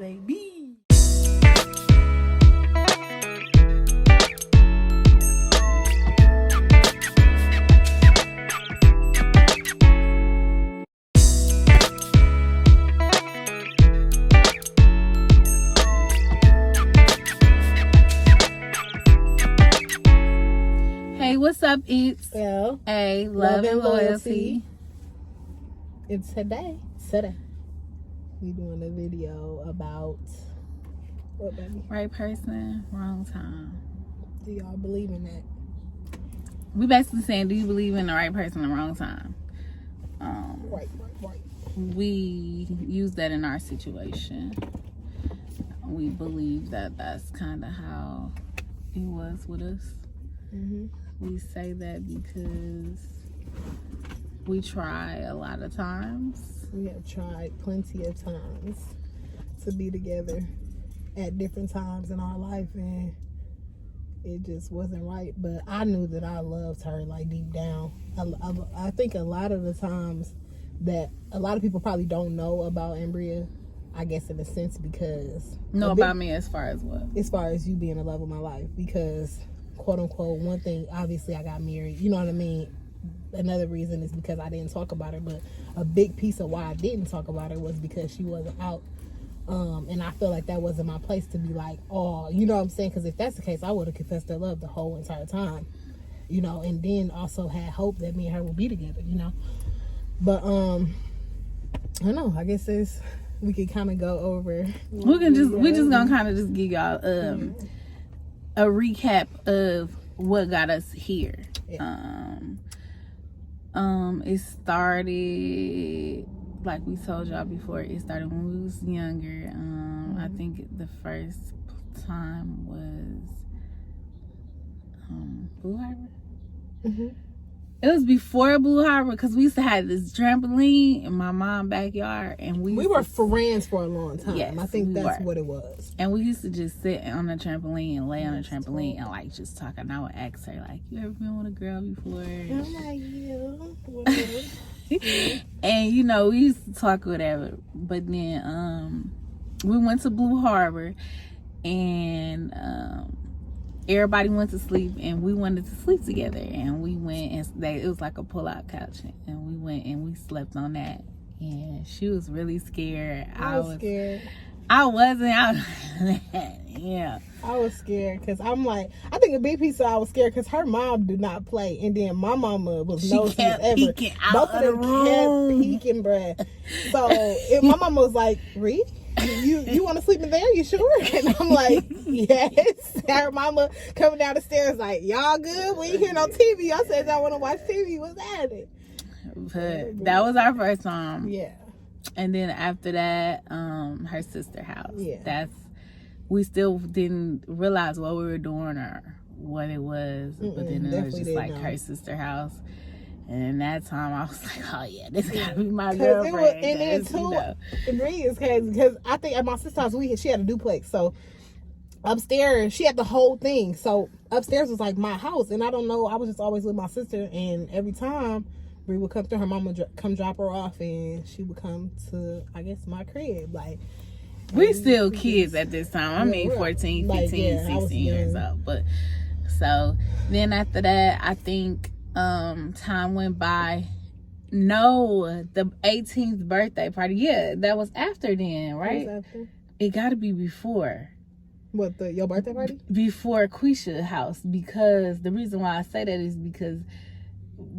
baby. Hey, what's up? It's a love and loyalty. It's today. We doing a video about what, baby? Right person, wrong time. Do y'all believe in that? We basically saying, do you believe in the right person, the wrong time? Right. We use that in our situation. We believe that that's kind of how it was with us. Mm-hmm. We say that because we try a lot of times. We have tried plenty of times to be together at different times in our life, and it just wasn't right. But I knew that I loved her, like, deep down. I think a lot of the times that a lot of people probably don't know about Bria, I guess, in a sense, because about me as far as what? As far as you being the love of my life, because quote unquote, one thing, obviously I got married, you know what I mean? Another reason is because I didn't talk about her, but a big piece of why I didn't talk about her was because she wasn't out. And I feel like that wasn't my place to be like, oh, you know what I'm saying? Because if that's the case, I would have confessed her love the whole entire time, you know, and then also had hope that me and her would be together, you know? But, I don't know, I guess we could kind of go over. We're just gonna kind of just give y'all, a recap of what got us here. Yeah. It started, like we told y'all before, it started when we was younger. I think the first time was Blue Harbor. Mm-hmm. It was before Blue Harbor, because we used to have this trampoline in my mom's backyard, and we were friends for a long time. Yes, I think that's what it was. And we used to just sit on the trampoline and lay on the trampoline and like just talk. And I would ask her, like, you ever been with a girl before? I'm like, yeah. And you know, we used to talk whatever. But then we went to Blue Harbor, and everybody went to sleep, and we wanted to sleep together, and we went and it was like a pull-out couch, and we went and we slept on that. And she was really scared. I was scared. I wasn't. Yeah. I was scared because I'm like, I think a big piece of I was scared because her mom did not play, and then my mama was nosy as ever. Peeking out Both of them room. kept peeking, bruh. So my mama was like, Ree, you want to sleep in there? You sure? And I'm like, yes. Her mama coming down the stairs like, y'all good? We ain't hear no TV. I said, y'all want to watch TV? What's happening? But that was our first time. Yeah. And then after that, her sister house. Yeah. We still didn't realize what we were doing or what it was. But then it was just like her sister house. And in that time, I was like, oh yeah, this gotta be my girlfriend. And then too, Bria is crazy because I think at my sister's house, she had a duplex. So upstairs, she had the whole thing. So upstairs was like my house. And I don't know, I was just always with my sister. And every time Bria would come through, her mama would come drop her off, and she would come to, I guess, my crib. Like, we still kids at this time. I mean, 14, 15, 16 years old. But so then after that, I think time went by. No, the 18th birthday party. Yeah, that was after then, right? After? It got to be before. What, your birthday party? Before Quisha's house, because the reason why I say that is because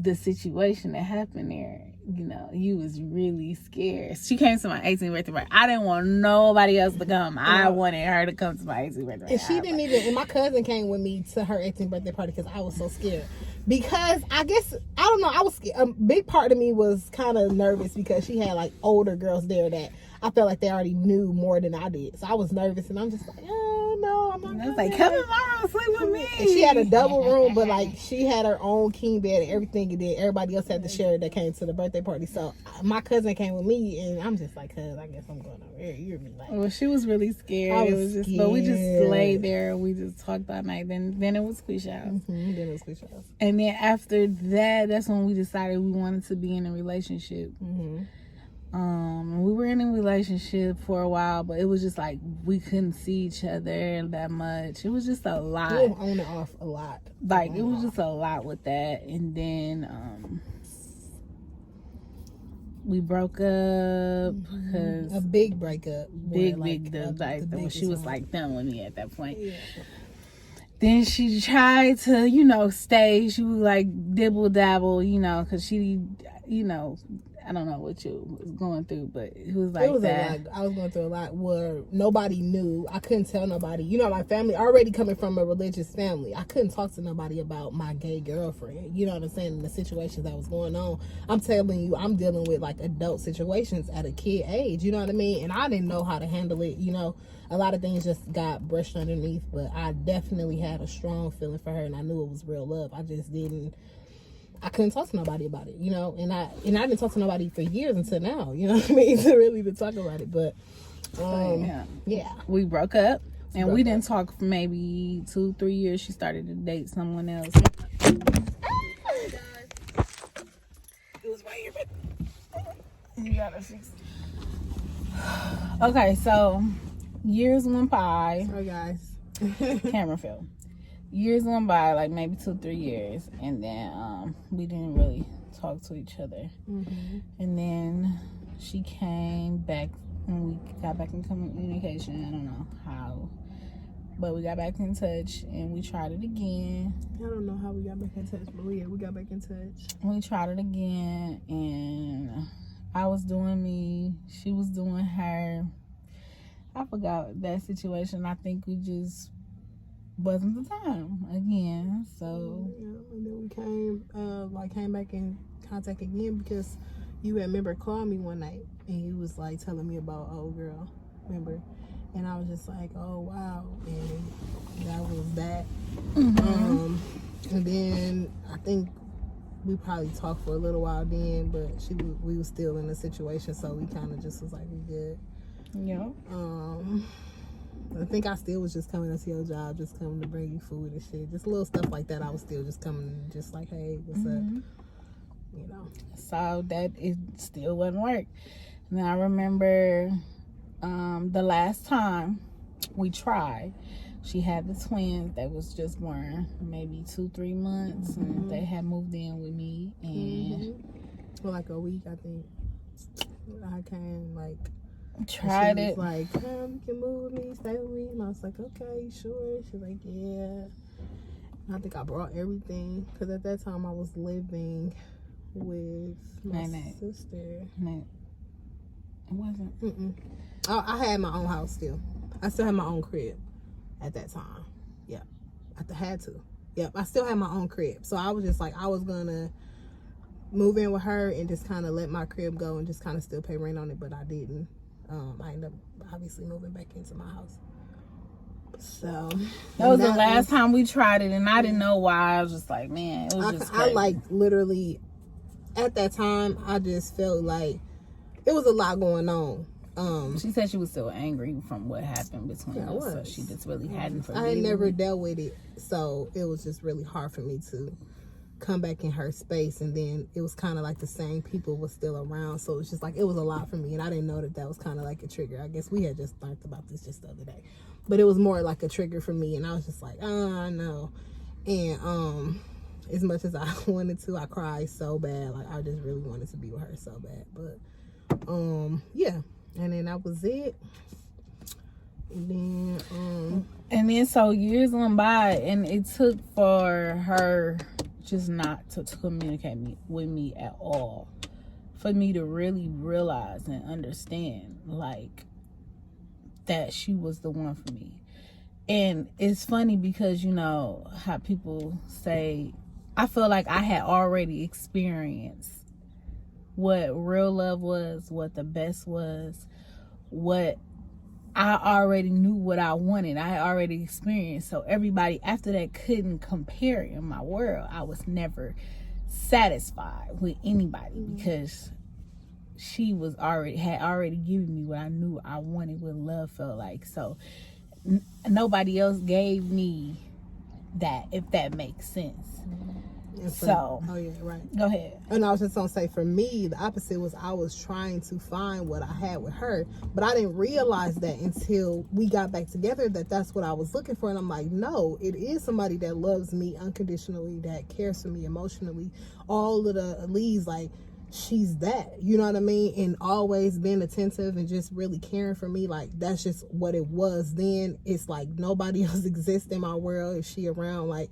the situation that happened there, you know, you was really scared. She came to my 18th birthday party. I didn't want nobody else to come. I wanted her to come to my 18th birthday party. And she didn't even, and my cousin came with me to her 18th birthday party because I was so scared. Because I guess, I don't know, I was scared. A big part of me was kind of nervous because she had like older girls there that I felt like they already knew more than I did. So I was nervous, and I'm just like, oh no, I'm not. I was like, come in my room, sleep with me. And she had a double room, but like she had her own king bed and everything, and then everybody else had to share that came to the birthday party. So my cousin came with me, and I'm just like, cuz I guess I'm going over here. You're me, like. Well, she was really scared. I was scared. But we just laid there and we just talked all night. Then it was Quisha's house. Mm-hmm. Then it was Quisha's house. And then after that, that's when we decided we wanted to be in a relationship. Mm-hmm. We were in a relationship for a while, but it was just like we couldn't see each other that much. It was just a lot. We were on and off a lot. Like, it was just a lot with that. And then we broke up because a big breakup. When she was like done with me at that point. Yeah. Then she tried to, stay. She was like dibble dabble, because she, I don't know what you was going through, but it was like that. I was going through a lot where nobody knew. I couldn't tell nobody. My family, already coming from a religious family, I couldn't talk to nobody about my gay girlfriend. You know what I'm saying? And the situations that was going on. I'm telling you, I'm dealing with like adult situations at a kid age. You know what I mean? And I didn't know how to handle it. A lot of things just got brushed underneath, but I definitely had a strong feeling for her, and I knew it was real love. I couldn't talk to nobody about it, and I didn't talk to nobody for years until now, you know what I mean, to talk about it. But yeah, we broke up, and we didn't talk for maybe 2-3 years. She started to date someone else. It was right here, but you gotta fix it. Okay, so years went by. Sorry, guys. Camera fell. Years went by, like maybe 2-3 years, and then we didn't really talk to each other. Mm-hmm. And then she came back, and we got back in communication. I don't know how, but we got back in touch, and we tried it again. I don't know how we got back in touch, but we got back in touch. We tried it again, and I was doing me, she was doing her. I forgot that situation. I think we just wasn't the time again. So and then we came back in contact again because you remember calling me one night and you was like telling me about old girl, remember? And I was just like, oh wow, and that was that. Mm-hmm. And then I think we probably talked for a little while then, but we was still in the situation, so we kind of just was like, we good. Yeah. I think I still was just coming to your job, just coming to bring you food and shit. Just little stuff like that. I was still just coming, just like, hey, what's up? So that it still wouldn't work. And I remember the last time we tried, she had the twins that was just born maybe 2-3 months, and they had moved in with me, and for like a week, I think. I came tried it. Like, you can move with me, stay with me, and I was like, okay, sure. She's like, yeah. I think I brought everything because at that time I was living with my sister. No, it wasn't. I had my own house still. I still had my own crib at that time. Yeah, I had to. Yep, I still had my own crib. So I was just like, I was gonna move in with her and just kind of let my crib go and just kind of still pay rent on it, but I didn't. I ended up obviously moving back into my house. So that was the last time we tried it, and I didn't know why. I was just like, man, it was just crazy. I literally at that time I just felt like it was a lot going on. She said she was still angry from what happened between us, so she just really hadn't forgiven. I had never dealt with it, so it was just really hard for me to come back in her space, and then it was kind of like the same people was still around, so it's just like it was a lot for me, and I didn't know that was kind of like a trigger. I guess we had just learned about this just the other day, but it was more like a trigger for me, and I was just like, oh no. And as much as I wanted to, I cried so bad. Like I just really wanted to be with her so bad, but yeah. And then that was it. And then so years went by, and it took for her just not to communicate with me at all, for me to really realize and understand like that she was the one for me. And it's funny because how people say, I feel like I had already experienced what real love was, what the best was, what I already knew what I wanted. I had already experienced. So everybody after that couldn't compare in my world. I was never satisfied with anybody because she had already given me what I knew I wanted, what love felt like. So nobody else gave me that, if that makes sense. So oh yeah, right. Go ahead. And I was just gonna say, for me, the opposite was I was trying to find what I had with her, but I didn't realize that until we got back together that that's what I was looking for. And I'm like, no, it is somebody that loves me unconditionally, that cares for me emotionally, all of the leads, like she's that, you know what I mean? And always being attentive and just really caring for me. Like, that's just what it was then. It's like nobody else exists in my world. Is she around? Like,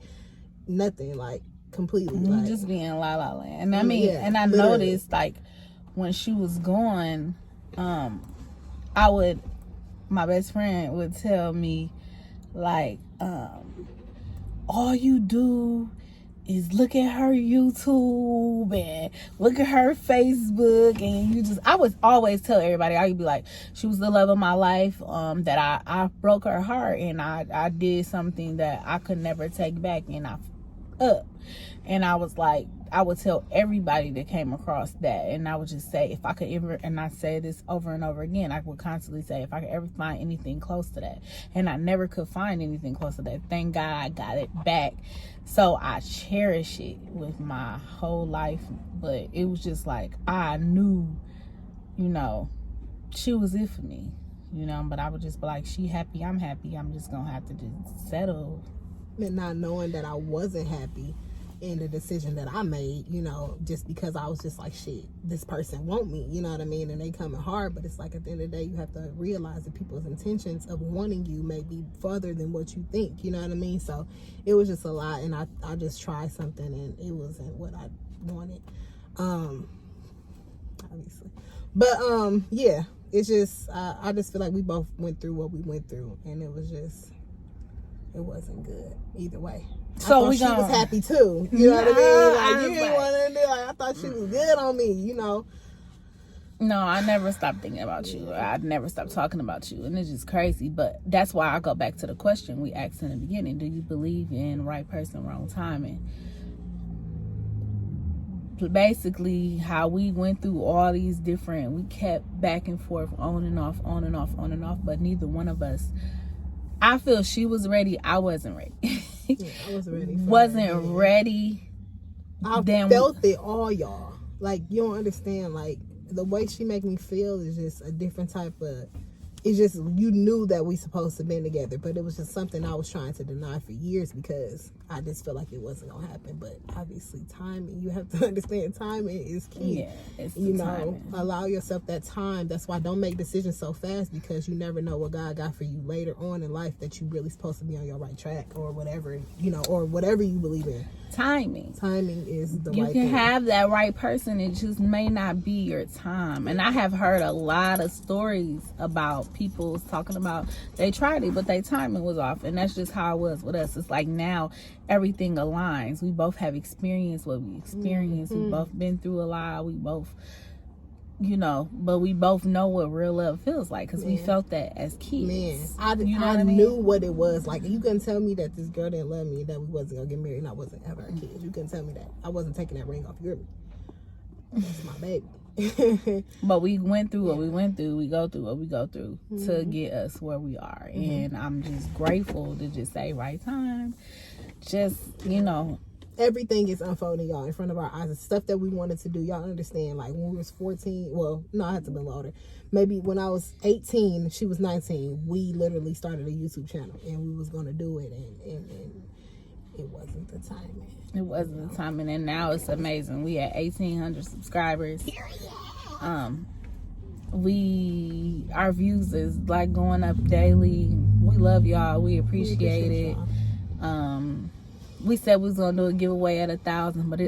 nothing. Like, completely. Like, just being la la land. And I mean, yeah, and I literally. noticed, like, when she was gone, my best friend would tell me, like, all you do is look at her YouTube and look at her Facebook, and I would always tell everybody, I would be like, she was the love of my life, that I broke her heart, and I did something that I could never take back, and I up. And I was like, I would tell everybody that came across that, and I would just say, if I could ever, and I say this over and over again, I would constantly say, if I could ever find anything close to that, and I never could find anything close to that. Thank God I got it back, so I cherish it with my whole life. But it was just like, I knew, she was it for me, but I would just be like, she happy, I'm happy, I'm just gonna have to just settle. And not knowing that I wasn't happy in the decision that I made, just because I was just like, shit, this person want me, you know what I mean? And they coming hard, but it's like, at the end of the day, you have to realize that people's intentions of wanting you may be further than what you think, you know what I mean? So it was just a lot, and I just tried something, and it wasn't what I wanted, obviously. But yeah, it's just, I just feel like we both went through what we went through, and it wasn't good either way. So she was happy too. You know what I mean? Like, you didn't want to do, like, I thought she was good on me, No, I never stopped thinking about you. I never stopped talking about you. And it's just crazy. But that's why I go back to the question we asked in the beginning. Do you believe in right person, wrong timing? Basically, how we went through all these different, we kept back and forth, on and off, but neither one of us, I feel she was ready. I wasn't ready. Yeah, I wasn't ready. Ready. I felt it all, y'all. Like, you don't understand. Like, the way she make me feel is just a different type of. It's just, you knew that we supposed to be together, but it was just something I was trying to deny for years because I just felt like it wasn't gonna happen. But obviously, timing. You have to understand, timing is key. Yeah, it's timing. Allow yourself that time. That's why don't make decisions so fast, because you never know what God got for you later on in life, that you really supposed to be on your right track or whatever, or whatever you believe in. Timing is the you right can thing. Have that right person, it just may not be your time. And I have heard a lot of stories about people talking about they tried it, but their timing was off. And that's just how it was with us. It's like now everything aligns. We both have experienced what we experienced. We both been through a lot. We both, but we both know what real love feels like, because we felt that as kids. Man, I knew what it was. Like, you couldn't tell me that this girl didn't love me, that we wasn't gonna get married, and I wasn't ever a kid. You couldn't tell me that. I wasn't taking that ring off your. That's my baby. But we went through what we went through. We go through what we go through to get us where we are. And I'm just grateful to just say right time. Just, everything is unfolding, y'all, in front of our eyes. The stuff that we wanted to do, y'all understand, like when we was 14, well, no, I had to be older. Maybe when I was 18, she was 19, we literally started a YouTube channel, and we was going to do it, and it wasn't the timing. It wasn't the timing, and now it's amazing. We at 1,800 subscribers. Our views is like going up daily. We love y'all. We appreciate it. We said we was gonna do a giveaway at 1,000, but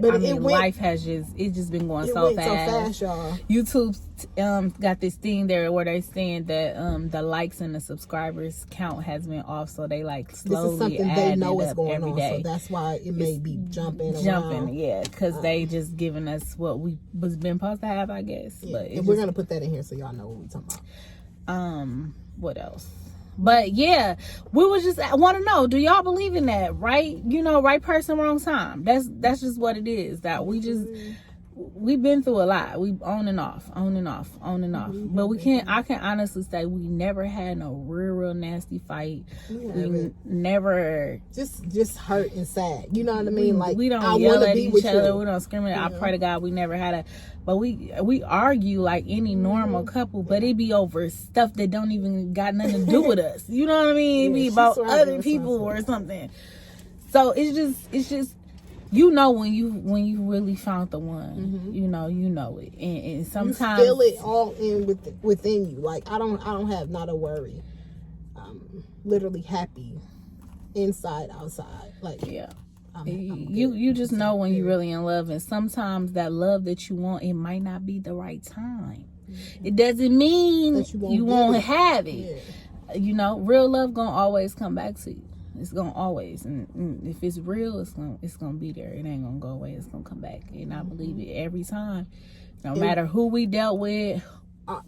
life has just been going so fast. Y'all. YouTube got this thing there where they saying that the likes and the subscribers count has been off, so they like slowly this is something they know is going every on, day. So that's why it may be jumping, yeah, because they just giving us what we was been supposed to have, I guess. Yeah. But and we're gonna put that in here so y'all know what we're talking about. What else? But yeah, we was just want to know, do y'all believe in that? Right? Right person, wrong time. That's just what it is. That we just we've been through a lot. We on and off. But I can honestly say we never had no real nasty fight. We never just hurt and sad. You know what I mean? Like, we don't I yell at each other. You. We don't scream at. Yeah. I pray to God we never had a. But we argue like any normal couple, but it be over stuff that don't even got nothing to do with us. You know what I mean? It be about other people or something. So it's just. You know when you really found the one, you know it, and sometimes you feel it all within you. Like I don't have not a worry. I'm literally happy, inside, outside. Like I'm you just know when you're really in love, and sometimes that love that you want, it might not be the right time. It doesn't mean that you won't have it. Yeah. You know, real love gonna always come back to you. It's gonna always, and if it's real, it's gonna be there. It ain't gonna go away. It's gonna come back, and I believe it every time. No matter who we dealt with,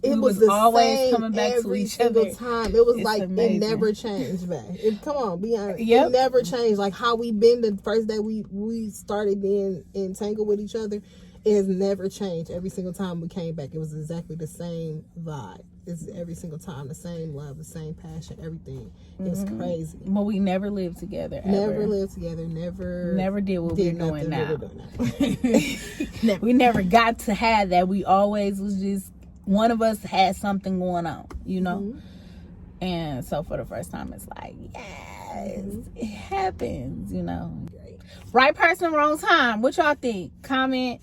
it was always coming back to each other. Time it was like amazing. It never changed, man. Come on, be honest. It never changed. Like how we been the first day we started being entangled with each other. It has never changed. Every single time we came back, it was exactly the same vibe. It's every single time the same love, the same passion, everything. It's crazy. But we never lived together. Never lived together. Never did what we're doing now. Never. We never got to have that. We always was just one of us had something going on, you know. And so for the first time, it's like, yes, it happens, you know. Right person, wrong time. What y'all think? Comment.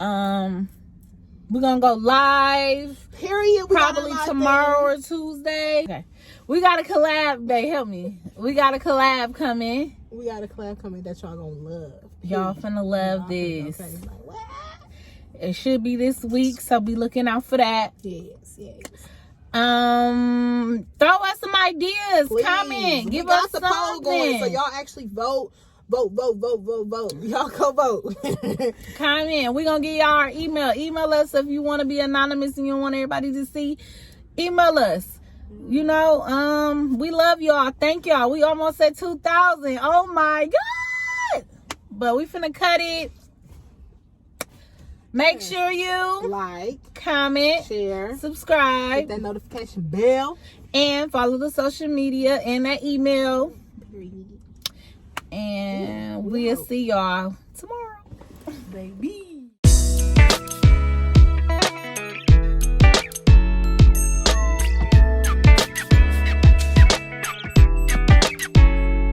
We're gonna go live. Period. Probably tomorrow or Tuesday. Okay. We got a collab day. Help me. We got a collab coming. That y'all gonna love. Y'all finna love this. It should be this week, so be looking out for that. Yes. Throw us some ideas. Please. Comment. Give us something. Poll going, so y'all actually vote. Vote. Y'all go vote. Comment. We're going to give y'all our email. Email us if you want to be anonymous and you don't want everybody to see. Email us. You know, we love y'all. Thank y'all. We almost at 2,000. Oh my God. But we finna cut it. Make sure you like, comment, share, subscribe, hit that notification bell, and follow the social media and that email. And we'll see y'all tomorrow. Baby.